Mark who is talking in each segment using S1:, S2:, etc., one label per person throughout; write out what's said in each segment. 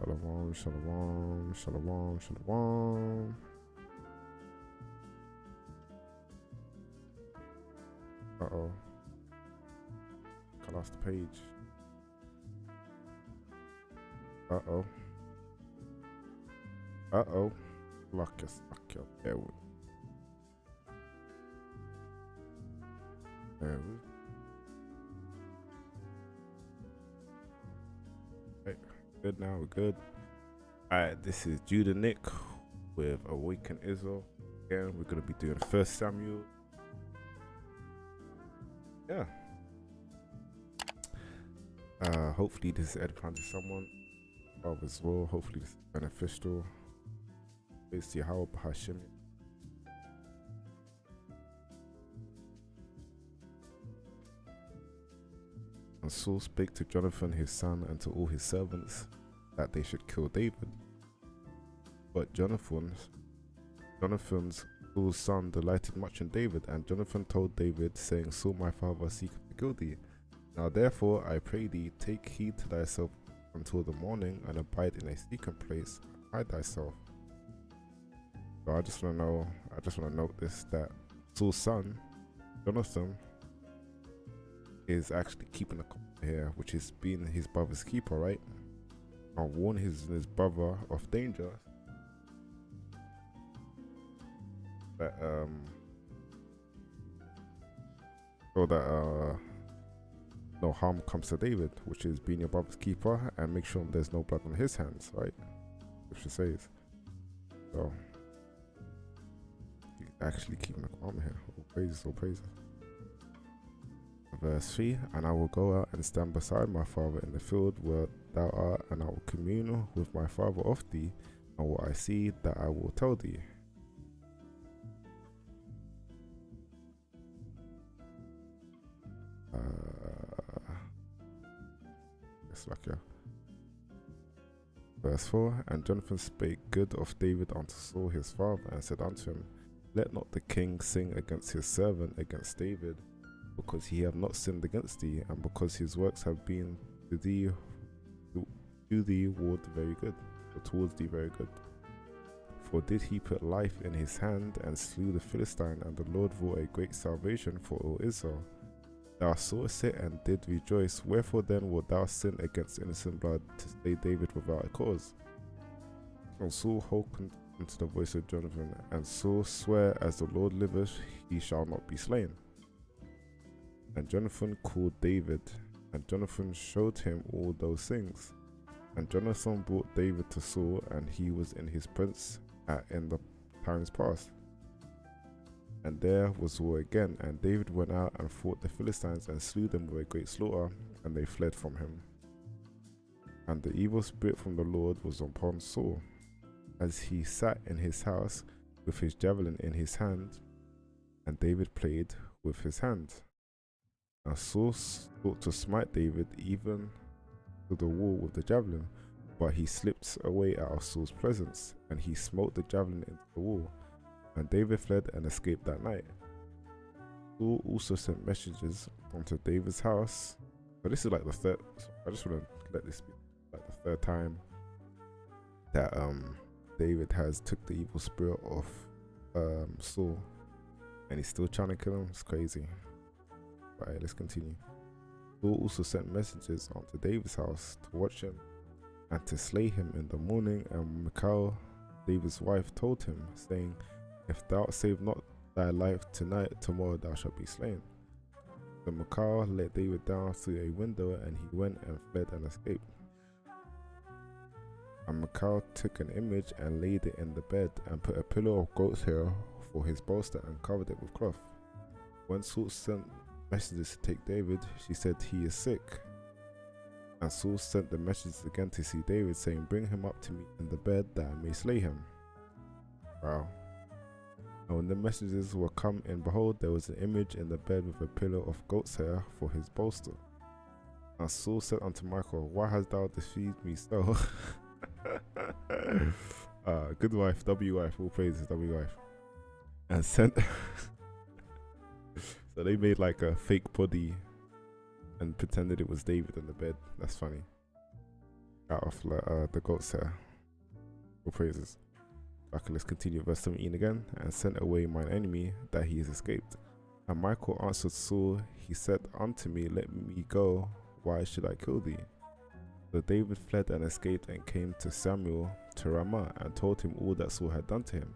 S1: Shalom, shalom, shalom, shalom. Uh-oh. I lost the page. Uh-oh. Uh-oh. Lock your there we There we Right. Good now, we're good. Alright, this is Judah Nick with Awaken Israel. Again, we're gonna be doing 1 Samuel. Yeah. Hopefully this is edifying to someone as well. Hopefully this is beneficial. Praise Yahweh Bahashim. And Saul spake to Jonathan his son and to all his servants that they should kill David. But Jonathan's Saul's son delighted much in David, and Jonathan told David, saying, Saul my father seeketh to kill thee. Now therefore I pray thee, take heed to thyself until the morning, and abide in a secret place, and hide thyself. So I just want to note this, that Saul's son, Jonathan, is actually keeping a copy here, which is being his brother's keeper, right? And warn his brother of danger, that so that no harm comes to David, which is being your brother's keeper, and make sure there's no blood on his hands, right? Which it says. So he's actually keeping a calm here. All praises, all praises. Verse 3, and I will go out and stand beside my father in the field where thou art, and I will commune with my father of thee, and what I see that I will tell thee. Verse 4, and Jonathan spake good of David unto Saul his father, and said unto him, let not the king sing against his servant, against David, because he have not sinned against thee, and because his works have been to thee towards thee very good. For did he put life in his hand, and slew the Philistine, and the Lord wrought a great salvation for all Israel. Thou sawest it and did rejoice, wherefore then wilt thou sin against innocent blood to slay David without a cause? And Saul hearkened unto the voice of Jonathan, and Saul sware, as the Lord liveth, he shall not be slain. And Jonathan called David, and Jonathan showed him all those things. And Jonathan brought David to Saul, and he was in his presence in the times past. And there was war again, and David went out and fought the Philistines, and slew them with a great slaughter, and they fled from him. And the evil spirit from the Lord was upon Saul, as he sat in his house with his javelin in his hand, and David played with his hand. Now Saul sought to smite David even to the wall with the javelin, but he slipped away out of Saul's presence, and he smote the javelin into the wall. And David fled and escaped that night. Saul also sent messengers unto David's house. So this is like the third. I just want to let this be like the third time that David has took the evil spirit of Saul, and he's still trying to kill him. It's crazy. Right, let's continue. Saul also sent messengers unto David's house to watch him and to slay him in the morning. And Michal, David's wife, told him, saying, if thou save not thy life tonight, tomorrow thou shalt be slain. So Michal let David down through a window, and he went and fled and escaped. And Michal took an image and laid it in the bed, and put a pillow of goat's hair for his bolster, and covered it with cloth. When Saul sent messengers to take David, she said, he is sick. And Saul sent the messengers again to see David, saying, bring him up to me in the bed, that I may slay him. Wow. And when the messengers were come in, behold, there was an image in the bed with a pillow of goat's hair for his bolster. And Saul said unto Michal, why hast thou deceived me so? Good wife, W wife, all praises, W wife. And sent so they made like a fake body and pretended it was David in the bed. That's funny. out of the goats here. All praises. Okay, let's continue verse 17 again. And sent away mine enemy that he is escaped. And Michael answered Saul, he said unto me, let me go, why should I kill thee? So David fled and escaped and came to Samuel to Ramah and told him all that Saul had done to him.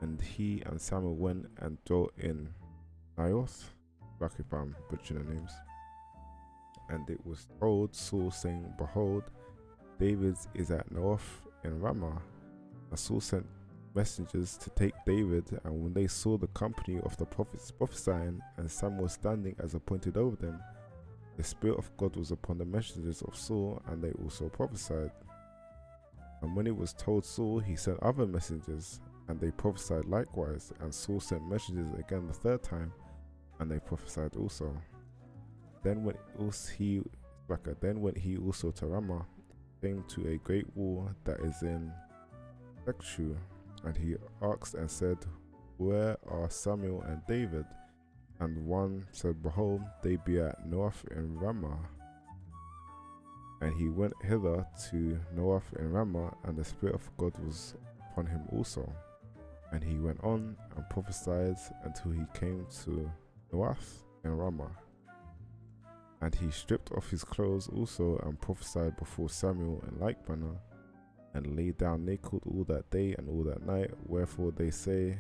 S1: And he and Samuel went and dwelt in Naioth, like if I'm butchering the names. And it was told Saul, saying, behold, David is at Naioth in Ramah. And Saul sent messengers to take David, and when they saw the company of the prophets prophesying, and Samuel standing as appointed over them, the Spirit of God was upon the messengers of Saul, and they also prophesied. And when it was told Saul, he sent other messengers, and they prophesied likewise. And Saul sent messengers again the third time, and they prophesied also. Then went he also to Ramah, came to a great wall that is in Sekshu, and he asked and said, where are Samuel and David? And one said, behold, they be at Naioth in Ramah. And he went hither to Naioth in Ramah, and the Spirit of God was upon him also. And he went on and prophesied until he came to Naioth in Ramah. And he stripped off his clothes also and prophesied before Samuel in like manner, and lay down naked all that day and all that night. Wherefore they say,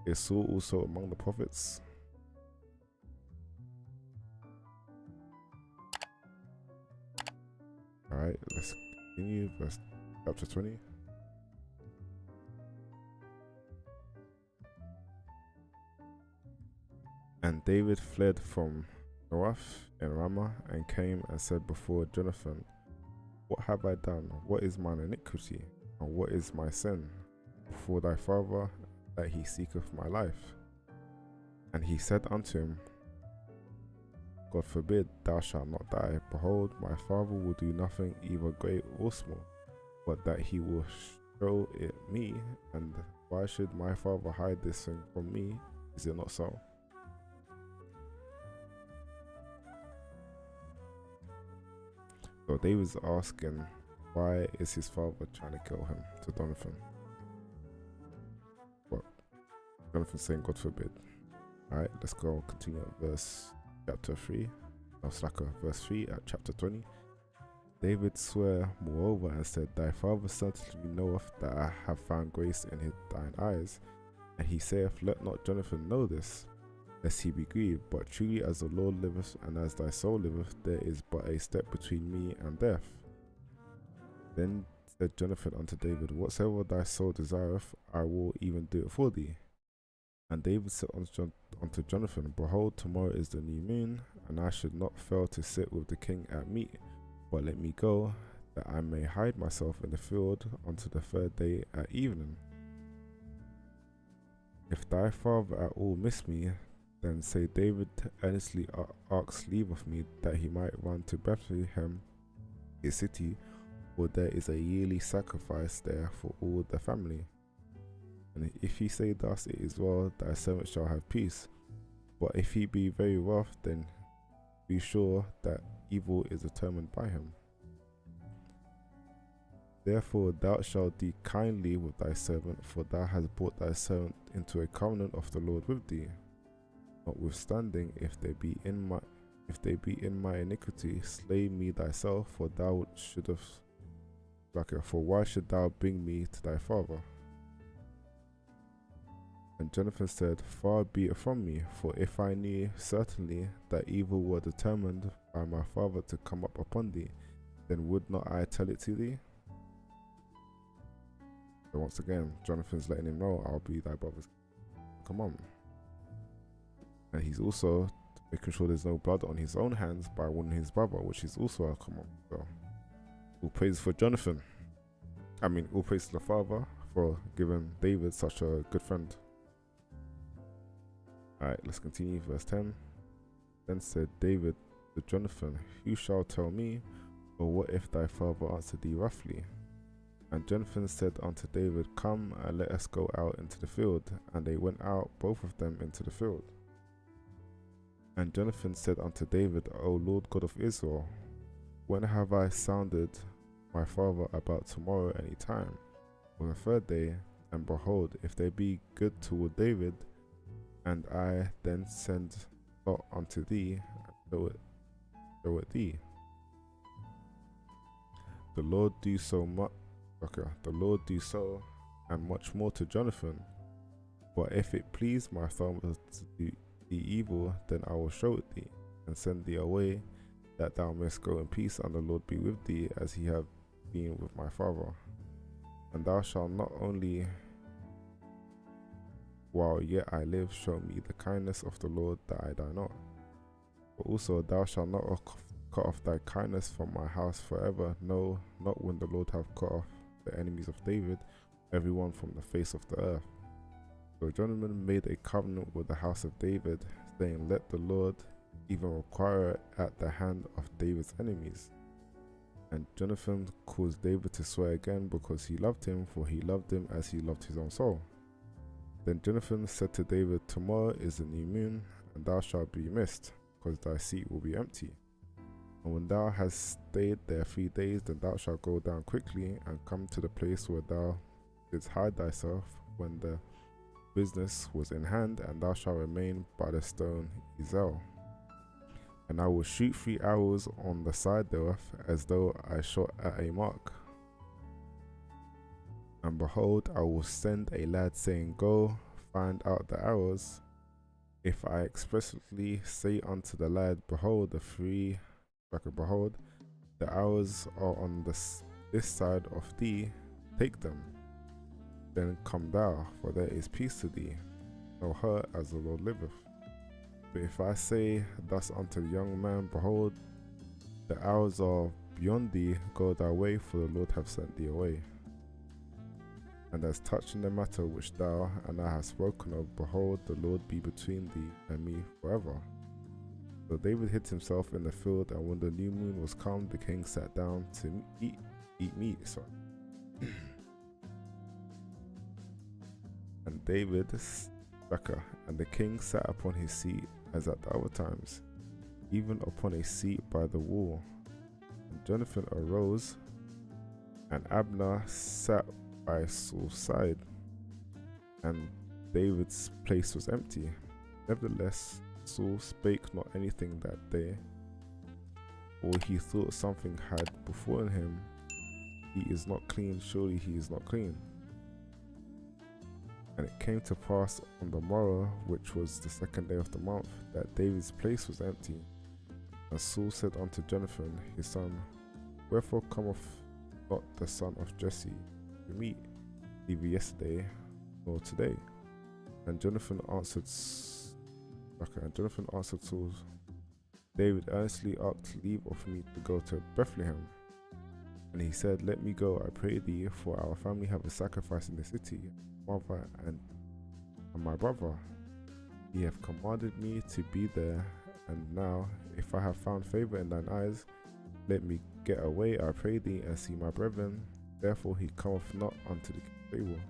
S1: is Saul also among the prophets? Alright, let's continue. Verse chapter 20. And David fled from Naioth in Ramah, and came and said before Jonathan, what have I done? What is mine iniquity? And what is my sin before thy father, that he seeketh my life? And he said unto him, God forbid, thou shalt not die. Behold, my father will do nothing either great or small, but that he will show it me. And why should my father hide this thing from me? Is it not so? So David's asking, why is his father trying to kill him, to Jonathan? Well, Jonathan's saying, God forbid. Alright, let's go continue at verse chapter 3. Verse 3 at chapter 20. David sware moreover and said, thy father certainly knoweth that I have found grace in thine eyes. And he saith, let not Jonathan know this, lest he be grieved. But truly as the Lord liveth, and as thy soul liveth, there is but a step between me and death. Then said Jonathan unto David, whatsoever thy soul desireth, I will even do it for thee. And David said unto Jonathan, behold, tomorrow is the new moon, and I should not fail to sit with the king at meat. But let me go, that I may hide myself in the field unto the third day at evening. If thy father at all miss me, then say David earnestly asked leave of me, that he might run to Bethlehem, his city, for there is a yearly sacrifice there for all the family. And if he say thus, it is well, thy servant shall have peace. But if he be very wroth, then be sure that evil is determined by him. Therefore thou shalt deal kindly with thy servant, for thou hast brought thy servant into a covenant of the Lord with thee. Notwithstanding, if they be in my iniquity, slay me thyself, for thou shouldst for why should thou bring me to thy father? And Jonathan said, far be it from me, for if I knew certainly that evil were determined by my father to come up upon thee, then would not I tell it to thee? So once again, Jonathan's letting him know, I'll be thy brother's. Come on. And he's also making sure there's no blood on his own hands by warning his brother, which is also a common. So, all praise for Jonathan. All praise to the father for giving David such a good friend. Alright, let's continue. Verse 10. Then said David to Jonathan, who shall tell me, or what if thy father answer thee roughly? And Jonathan said unto David, come and let us go out into the field. And they went out, both of them, into the field. And Jonathan said unto David, O Lord God of Israel, when have I sounded my father about tomorrow any time, or the third day, and behold, if they be good toward David, and I then send Lot unto thee, and show it thee. The Lord do so much. Okay, the Lord do so, and much more to Jonathan. But if it please my father to do thee evil, then I will show it thee, and send thee away, that thou mayest go in peace, and the Lord be with thee, as he hath been with my father. And thou shalt not only, while yet I live, show me the kindness of the Lord, that I die not. But also thou shalt not cut off thy kindness from my house forever, no, not when the Lord hath cut off the enemies of David, every one from the face of the earth. So Jonathan made a covenant with the house of David, saying, let the Lord even require it at the hand of David's enemies. And Jonathan caused David to swear again, because he loved him, for he loved him as he loved his own soul. Then Jonathan said to David, tomorrow is the new moon, and thou shalt be missed, because thy seat will be empty. And when thou hast stayed there 3 days, then thou shalt go down quickly, and come to the place where thou didst hide thyself when the business was in hand, and thou shalt remain by the stone Ezel. And I will shoot 3 arrows on the side thereof, as though I shot at a mark. And behold, I will send a lad, saying, go, find out the arrows. If I expressly say unto the lad, behold, behold, the arrows are on this side of thee, take them. Then come thou, for there is peace to thee, no hurt, as the Lord liveth. But if I say thus unto the young man, behold, the arrows are beyond thee, go thy way, for the Lord hath sent thee away. And as touching the matter which thou and I have spoken of, behold, the Lord be between thee and me forever. So David hid himself in the field, and when the new moon was come, the king sat down to eat meat. And the king sat upon his seat as at the other times, even upon a seat by the wall. And Jonathan arose, and Abner sat by Saul's side, and David's place was empty. Nevertheless, Saul spake not anything that day, for he thought something had befallen him. He is not clean, surely he is not clean. And it came to pass on the morrow, which was the 2nd day of the month, that David's place was empty. And Saul said unto Jonathan his son, wherefore cometh not the son of Jesse to meet, neither yesterday nor today? And Jonathan answered Saul, David earnestly asked leave of me to go to Bethlehem. And he said, let me go, I pray thee, for our family have a sacrifice in the city, mother and my brother. He hath commanded me to be there, and now, if I have found favor in thine eyes, let me get away, I pray thee, and see my brethren. Therefore he cometh not unto the king's table.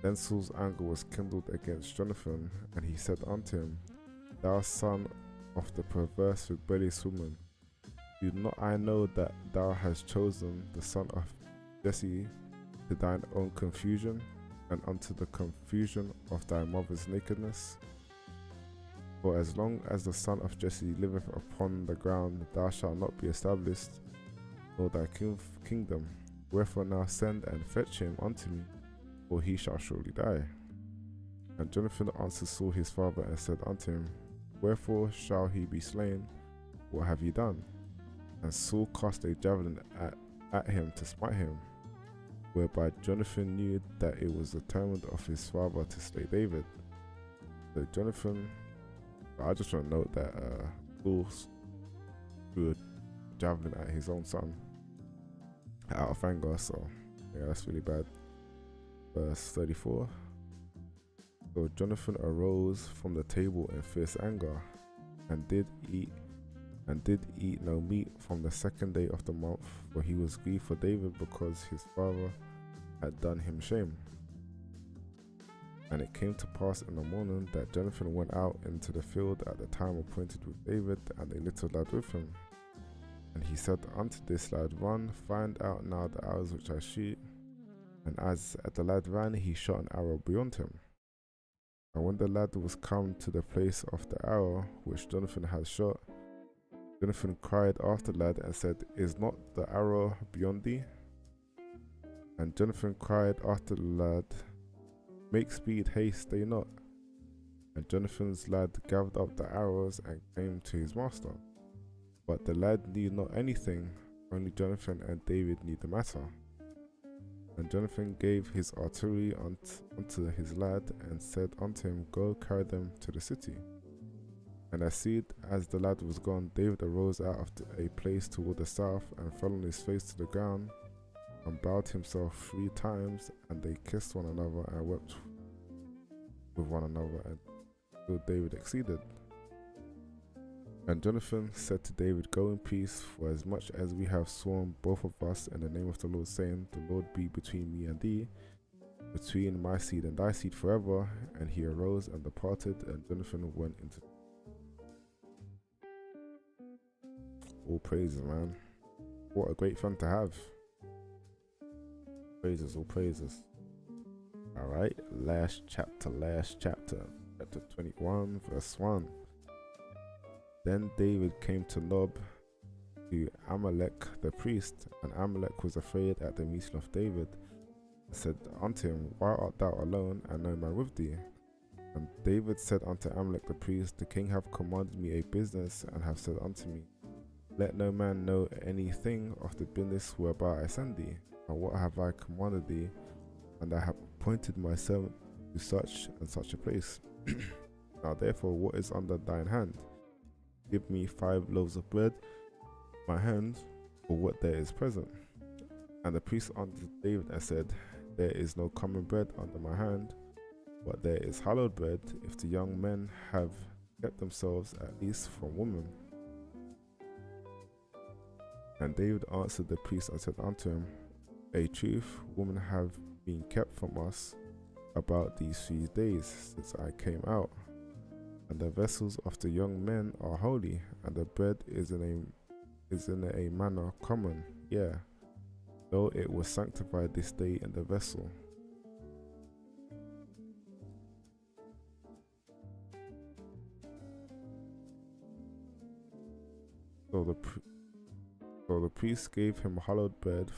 S1: Then Saul's anger was kindled against Jonathan, and he said unto him, thou son of the perverse rebellious woman, do not I know that thou hast chosen the son of Jesse to thine own confusion, and unto the confusion of thy mother's nakedness? For as long as the son of Jesse liveth upon the ground, thou shalt not be established, nor thy kingdom. Wherefore now send and fetch him unto me, for he shall surely die. And Jonathan answered Saul his father, and said unto him, wherefore shall he be slain? What have ye done? And Saul cast a javelin at him to smite him, whereby Jonathan knew that it was determined of his father to slay David. So Jonathan, I just want to note that Saul threw a javelin at his own son out of anger, so yeah, that's really bad. Verse 34. So Jonathan arose from the table in fierce anger, and did eat no meat from the 2nd day of the month, for he was grieved for David, because his father had done him shame. And it came to pass in the morning that Jonathan went out into the field at the time appointed with David, and a little lad with him. And he said unto this lad, Run, find out now the arrows which I shoot. And as the lad ran, he shot an arrow beyond him. And when the lad was come to the place of the arrow which Jonathan had shot, Jonathan cried after the lad and said, Is not the arrow beyond thee? And Jonathan cried after the lad, Make speed, haste, stay not. And Jonathan's lad gathered up the arrows and came to his master. But the lad knew not anything, only Jonathan and David knew the matter. And Jonathan gave his artillery unto his lad, and said unto him, Go carry them to the city. And as soon as the lad was gone, David arose out of a place toward the south, and fell on his face to the ground, and bowed himself 3 times, and they kissed one another, and wept with one another, and so David exceeded. And Jonathan said to David, Go in peace, for as much as we have sworn both of us in the name of the Lord, saying, The Lord be between me and thee, between my seed and thy seed forever. And he arose and departed, and Jonathan went into. All praises, man. What a great fun to have. Praises, all praises. Alright, last chapter, chapter 21, verse 1. Then David came to Nob, to Amalek the priest, and Amalek was afraid at the meeting of David, and said unto him, Why art thou alone, and no man with thee? And David said unto Amalek the priest, The king hath commanded me a business, and hath said unto me, Let no man know anything of the business whereby I send thee. And what have I commanded thee? And I have appointed my servant to such and such a place. Now therefore, what is under thine hand? Give me 5 loaves of bread, my hand, or what there is present. And the priest answered David and said, There is no common bread under my hand, but there is hallowed bread, if the young men have kept themselves at least from women. And David answered the priest and said unto him, A truth, women have been kept from us about these 3 days since I came out. And the vessels of the young men are holy, and the bread is in a manner common, though it was sanctified this day in the vessel. So the priest gave him hallowed bread,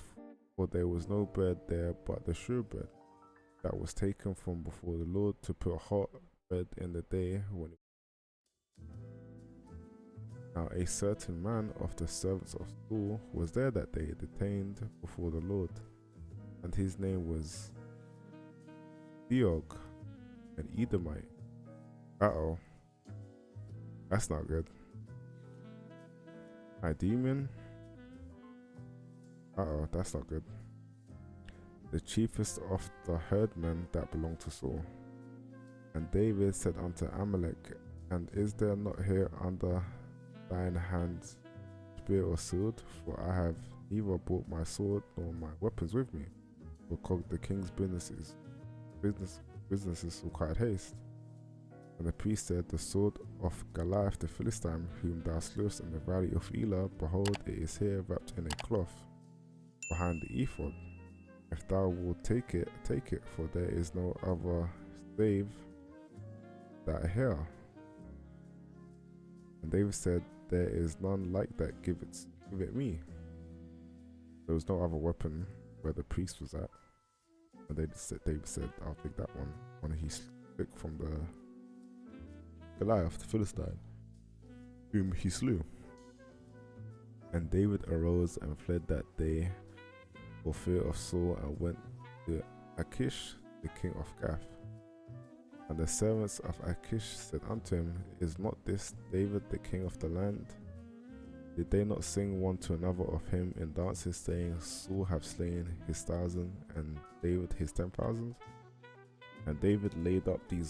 S1: for there was no bread there but the shewbread that was taken from before the Lord to put hot bread in the day when Now a certain man of the servants of Saul was there that day, detained before the Lord, and his name was Theog, an Edomite. Uh-oh. That's not good. Idumean? Uh-oh, that's not good. The chiefest of the herdmen that belonged to Saul. And David said unto Amalek, And is there not here under thine hands spear or sword? For I have neither brought my sword nor my weapons with me, because the king's businesses required haste. And the priest said, The sword of Goliath the Philistine, whom thou slewest in the valley of Elah, behold, it is here wrapped in a cloth behind the ephod. If thou wilt take it, for there is no other save that here. And David said, There is none like that, give it me. There was no other weapon where the priest was at. And David said, I'll take that one. When he took from the Goliath the Philistine, whom he slew. And David arose and fled that day for fear of Saul, and went to Achish the king of Gath. And the servants of Achish said unto him, Is not this David the king of the land? Did they not sing one to another of him in dances, saying, Saul hath slain his 1,000, and David his 10,000? And David laid up these